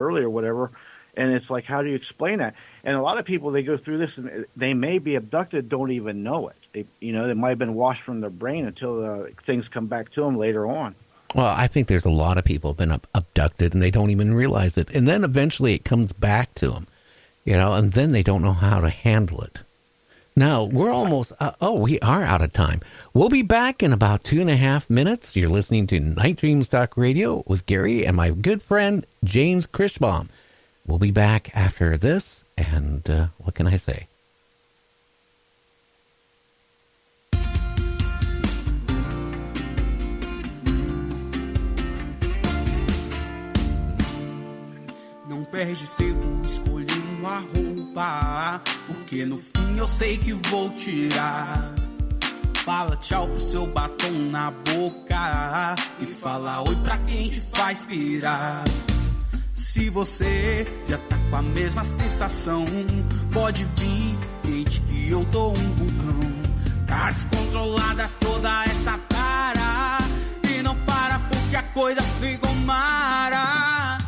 early or whatever. And it's like, how do you explain that? And a lot of people, they go through this and they may be abducted, don't even know it. They might have been washed from their brain until things come back to them later on. Well, I think there's a lot of people have been abducted and they don't even realize it. And then eventually it comes back to them, and then they don't know how to handle it. Now, we're almost, we are out of time. We'll be back in about 2.5 minutes. You're listening to Night Dreams Talk Radio with Gary and my good friend, James Krischbaum. We'll be back after this, and what can I say? Não perde tempo escolhendo a roupa, porque no fim eu sei que vou tirar. Fala tchau pro seu batom na boca e fala oi pra quem te faz pirar. Se você já tá com a mesma sensação, pode vir, gente, que eu tô um vulcão. Tá descontrolada toda essa tara e não para porque a coisa ficou mara.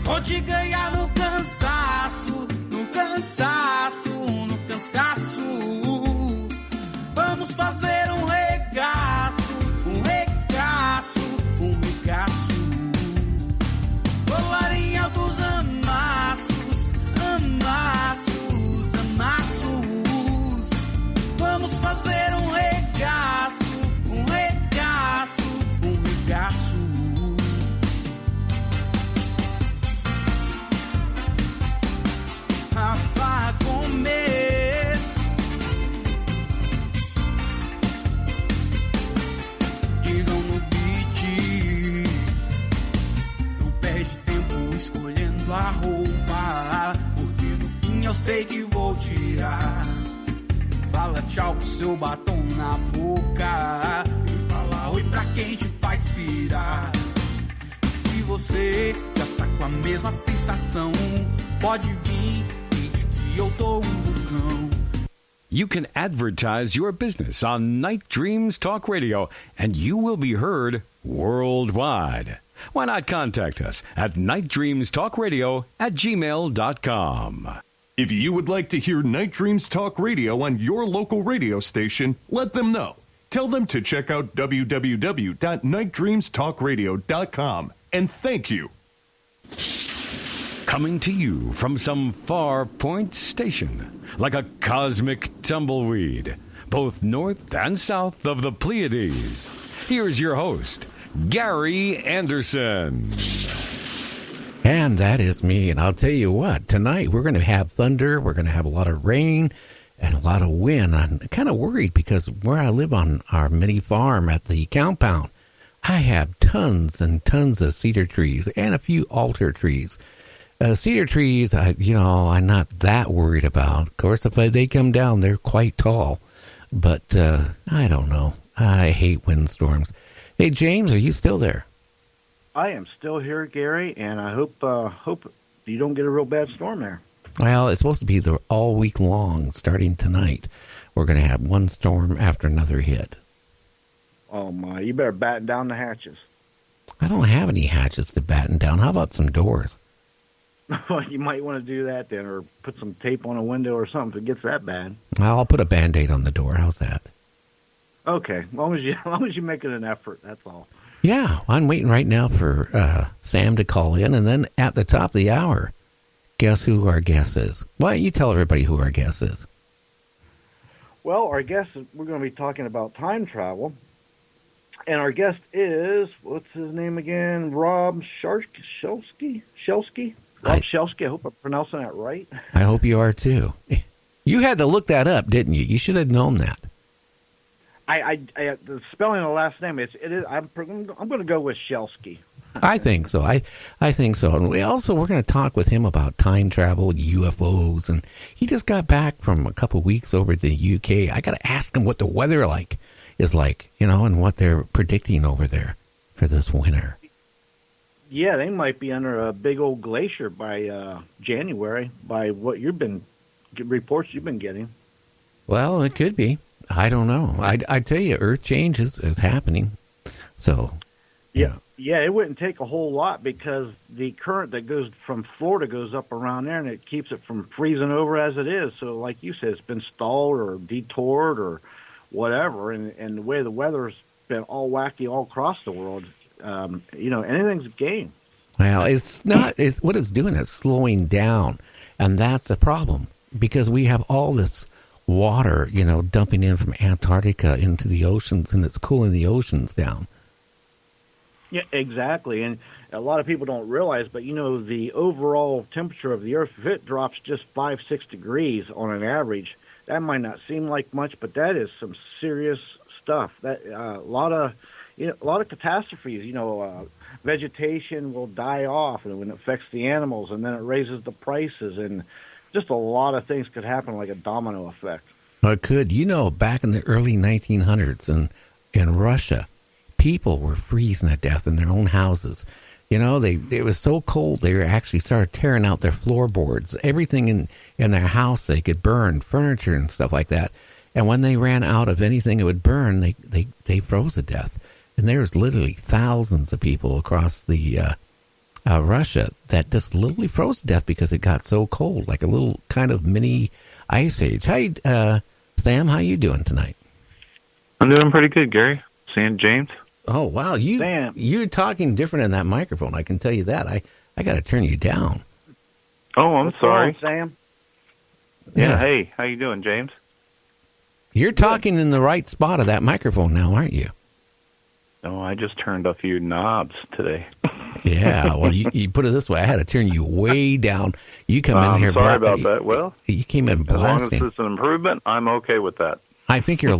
Vou te ganhar no cansaço, no cansaço, no cansaço. Vamos fazer um regaço, um regaço, um regaço. Rolar em altos amassos, amassos, amassos. Vamos fazer um regaço, um regaço, um regaço. Rafa Gomes, digam no beat. Não perde tempo escolhendo a roupa, porque no fim eu sei que vou tirar. Fala tchau pro seu batom na boca e fala oi pra quem te faz pirar. Se você já tá com a mesma sensação, pode vir, que eu tô um vulcão. You can advertise your business on Night Dreams Talk Radio, and you will be heard worldwide. Why not contact us at nightdreamstalkradio@gmail.com. If you would like to hear Night Dreams Talk Radio on your local radio station, let them know. Tell them to check out www.nightdreamstalkradio.com. And thank you. Coming to you from some far point station, like a cosmic tumbleweed, both north and south of the Pleiades. Here's your host, Gary Anderson. And that is me. And I'll tell you what, tonight we're going to have thunder. We're going to have a lot of rain and a lot of wind. I'm kind of worried because where I live on our mini farm at the compound, I have tons and tons of cedar trees and a few alder trees. Cedar trees, I'm not that worried about. Of course, if they come down, they're quite tall. But I don't know. I hate windstorms. Hey, James, are you still there? I am still here, Gary, and I hope you don't get a real bad storm there. Well, it's supposed to be all week long, starting tonight. We're going to have one storm after another hit. Oh, my. You better batten down the hatches. I don't have any hatches to batten down. How about some doors? Well, you might want to do that then, or put some tape on a window or something if it gets that bad. Well, I'll put a Band-Aid on the door. How's that? Okay, as long as you make it an effort, that's all. Yeah, I'm waiting right now for Sam to call in, and then at the top of the hour, guess who our guest is? Why don't you tell everybody who our guest is? Well, our guest we're going to be talking about time travel, and our guest is, what's his name again? Rob-Shelsky? Rob-Shelsky. I hope I'm pronouncing that right. I hope you are too. You had to look that up, didn't you? You should have known that. The spelling of the last name it is. I'm going to go with Shelsky. I think so. I think so. And we're going to talk with him about time travel, UFOs, and he just got back from a couple of weeks over the UK. I got to ask him what the weather is like, and what they're predicting over there for this winter. Yeah, they might be under a big old glacier by January, by what reports you've been getting. Well, it could be. I don't know. I tell you, Earth change is happening. So, yeah. Yeah, it wouldn't take a whole lot because the current that goes from Florida goes up around there, and it keeps it from freezing over as it is. So, like you said, it's been stalled or detoured or whatever, and the way the weather's been all wacky all across the world, anything's a game. Well, it's not. It's what it's doing. It's slowing down, and that's the problem because we have all this water, dumping in from Antarctica into the oceans, and it's cooling the oceans down. Yeah, exactly. And a lot of people don't realize, but the overall temperature of the Earth, if it drops just 5-6 degrees on an average, that might not seem like much, but that is some serious stuff. That a lot of catastrophes. Vegetation will die off, and when it affects the animals, and then it raises the prices, and just a lot of things could happen like a domino effect. Well, it could. Back in the early 1900s in Russia, people were freezing to death in their own houses. It was so cold they actually started tearing out their floorboards, everything in their house they could burn, furniture and stuff like that. And when they ran out of anything that would burn, they froze to death. And there was literally thousands of people across the Russia that just literally froze to death because it got so cold, like a little kind of mini ice age. Hi, Sam, how you doing tonight? I'm doing pretty good, Gary. Seeing James. Oh, wow. You're talking different in that microphone. I can tell you that. I got to turn you down. Oh, I'm sorry. What's wrong, Sam? Yeah. Hey, how you doing, James? You're talking in the right spot of that microphone now, aren't you? Oh, I just turned a few knobs today. Yeah. Well, you put it this way. I had to turn you way down. You come in here. Sorry about that. Well, you came in blasting. As long as it's an improvement, I'm okay with that. I think you're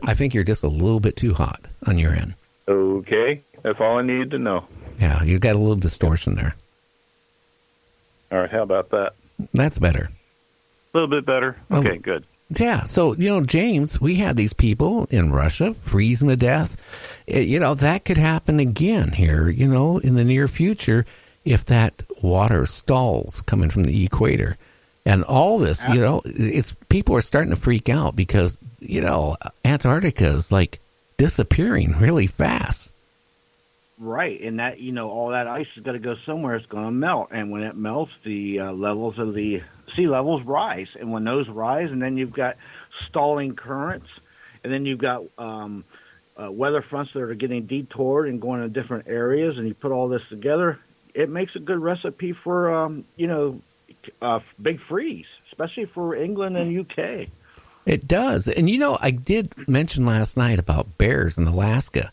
I think you're just a little bit too hot on your end. Okay, that's all I needed to know. Yeah, you've got a little distortion there. All right, how about that? That's better. A little bit better? Okay, good. Yeah, so, James, we had these people in Russia freezing to death. That could happen again here, in the near future if that water stalls coming from the equator. And all this, it's people are starting to freak out because, Antarctica is like disappearing really fast. Right, and that all that ice is going to go somewhere. It's going to melt, and when it melts, the levels of the sea levels rise, and when those rise, and then you've got stalling currents, and then you've got weather fronts that are getting detoured and going to different areas, and you put all this together, it makes a good recipe for big freeze, especially for England and UK. It does, and I did mention last night about bears in Alaska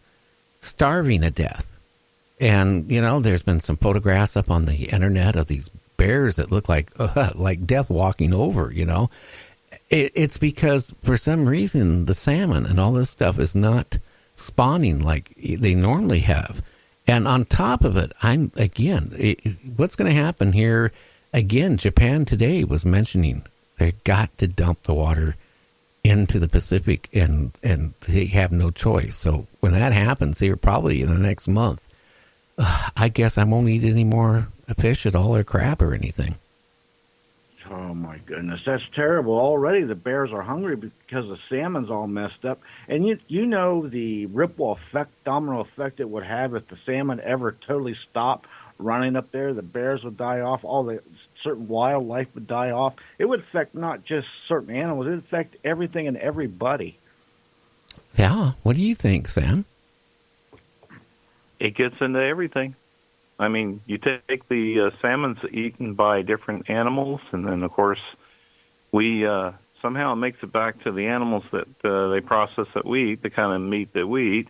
starving to death. And, there's been some photographs up on the internet of these bears that look like death walking over, It's because, for some reason, the salmon and all this stuff is not spawning like they normally have. And on top of it, what's going to happen here, again, Japan today was mentioning they got to dump the water into the Pacific, and they have no choice. So when that happens here, probably in the next month, I guess I won't eat any more fish at all or crab or anything. Oh, my goodness. That's terrible. Already the bears are hungry because the salmon's all messed up. And the ripple effect, domino effect it would have if the salmon ever totally stopped running up there. The bears would die off. All the certain wildlife would die off. It would affect not just certain animals. It would affect everything and everybody. Yeah. What do you think, Sam? It gets into everything. I mean, you take the salmon's eaten by different animals, and then, of course, we somehow it makes it back to the animals that they process that we eat, the kind of meat that we eat.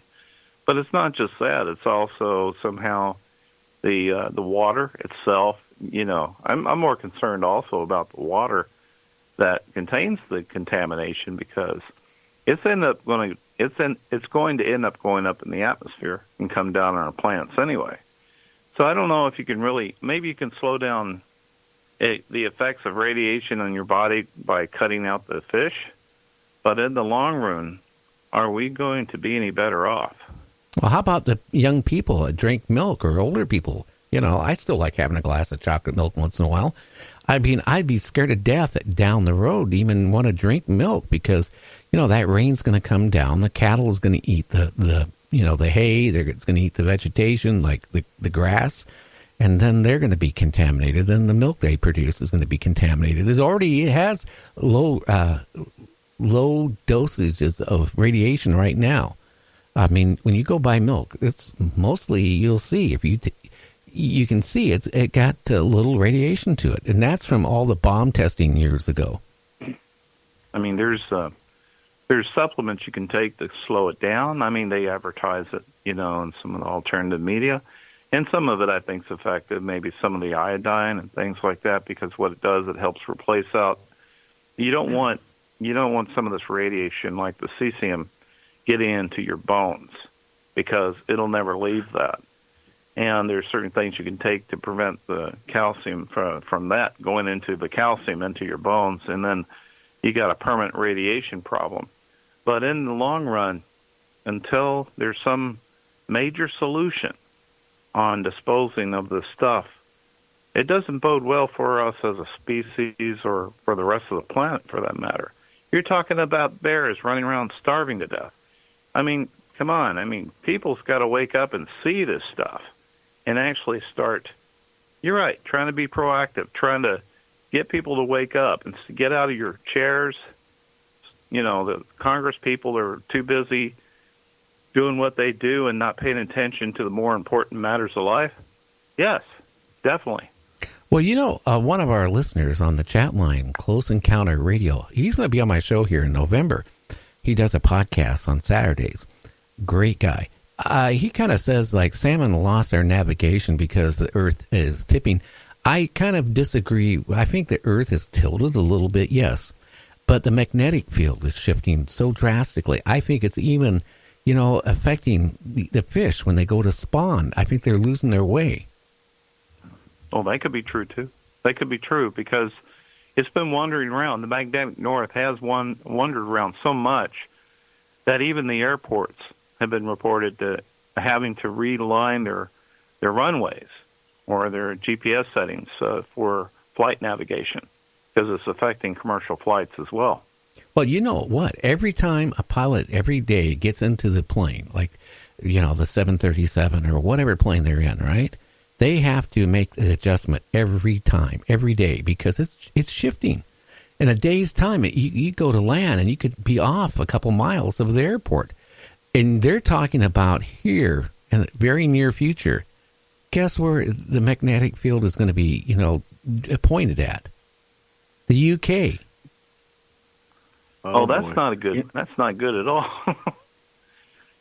But it's not just that. It's also somehow the water itself. I'm more concerned also about the water that contains the contamination because it's going to end up going up in the atmosphere and come down on our plants anyway. So I don't know if you can maybe you can slow down the effects of radiation on your body by cutting out the fish, but in the long run, are we going to be any better off? Well, how about the young people that drink milk or older people? I still like having a glass of chocolate milk once in a while. I mean, I'd be scared to death down the road to even want to drink milk because, that rain's going to come down. The cattle is going to eat the the hay. It's going to eat the vegetation, like the grass, and then they're going to be contaminated. Then the milk they produce is going to be contaminated. It has low dosages of radiation right now. I mean, when you go buy milk, it's mostly, you'll see, if you can see it got a little radiation to it, and that's from all the bomb testing years ago. I mean, there's supplements you can take to slow it down. I mean, they advertise it, in some of the alternative media, and some of it I think is effective. Maybe some of the iodine and things like that, because what it does, it helps replace out. You don't want some of this radiation like the cesium getting into your bones, because it'll never leave that. And there's certain things you can take to prevent the calcium from that going into the calcium into your bones, and then you got a permanent radiation problem. But in the long run, until there's some major solution on disposing of this stuff, it doesn't bode well for us as a species or for the rest of the planet, for that matter. You're talking about bears running around starving to death. I mean, come on. I mean, people's got to wake up and see this stuff and actually start, you're right, trying to be proactive, trying to get people to wake up and get out of your chairs. The Congress people are too busy doing what they do and not paying attention to the more important matters of life. Yes, definitely. Well, one of our listeners on the chat line, Close Encounter Radio, he's going to be on my show here in November. He does a podcast on Saturdays. Great guy. He kind of says, like, salmon lost their navigation because the Earth is tipping. I kind of disagree. I think the Earth is tilted a little bit, yes. But the magnetic field is shifting so drastically. I think it's even, affecting the fish when they go to spawn. I think they're losing their way. Oh, that could be true, too. That could be true, because it's been wandering around. The magnetic north has wandered around so much that even the airports have been reported to having to realign their runways or their GPS settings for flight navigation, because it's affecting commercial flights as well. Well, you know what? Every time a pilot every day gets into the plane, like, the 737 or whatever plane they're in, right? They have to make the adjustment every time, every day, because it's shifting. In a day's time, you go to land and you could be off a couple miles of the airport. And they're talking about here in the very near future, guess where the magnetic field is going to be, pointed at? The UK. Oh, that's not good. That's not good at all.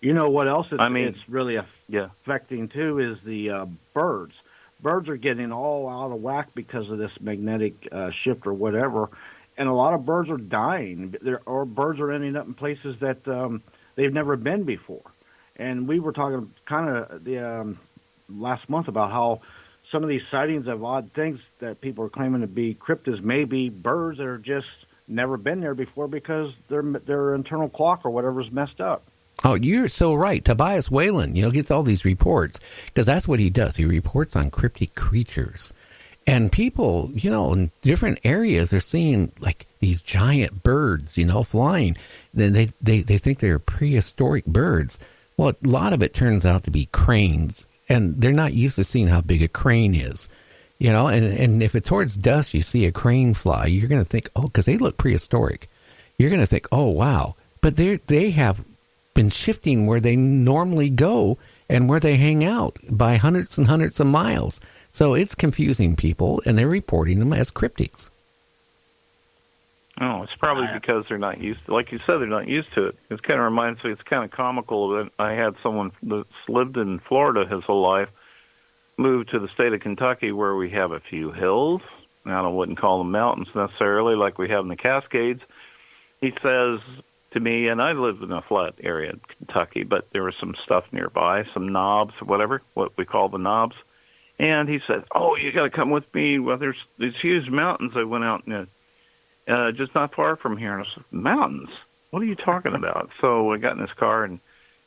You know what else it's really affecting, too, is the birds. Birds are getting all out of whack because of this magnetic shift or whatever, and a lot of birds are dying, or birds are ending up in places that they've never been before. And we were talking kind of the last month about how some of these sightings of odd things that people are claiming to be cryptids may be birds that are just never been there before because their internal clock or whatever is messed up. Oh, you're so right. Tobias Whalen, gets all these reports because that's what he does. He reports on cryptic creatures. And people, in different areas are seeing like these giant birds, flying. Then they think they're prehistoric birds. Well, a lot of it turns out to be cranes, and they're not used to seeing how big a crane is. And if it's towards dusk, you see a crane fly, you're going to think, oh, because they look prehistoric. You're going to think, oh, wow. But they have been shifting where they normally go and where they hang out by hundreds and hundreds of miles. So it's confusing people, and they're reporting them as cryptids. Oh, it's probably because they're not used to, like you said, they're not used to it. It kind of reminds me, it's kind of comical that I had someone that's lived in Florida his whole life, moved to the state of Kentucky where we have a few hills. Now, I wouldn't call them mountains necessarily like we have in the Cascades. He says to me, and I lived in a flat area in Kentucky, but there was some stuff nearby, some knobs, whatever, what we call the knobs. And he said, oh, you got to come with me. Well, there's these huge mountains I went out just not far from here. And I said, mountains? What are you talking about? So I got in his car, and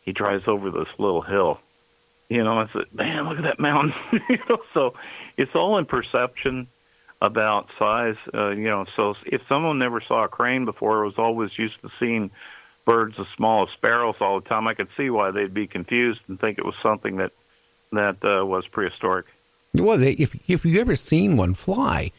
he drives over this little hill. I said, man, look at that mountain. So it's all in perception about size. So if someone never saw a crane before, was always used to seeing birds as small as sparrows all the time, I could see why they'd be confused and think it was something that was prehistoric. Well, if you've ever seen one fly,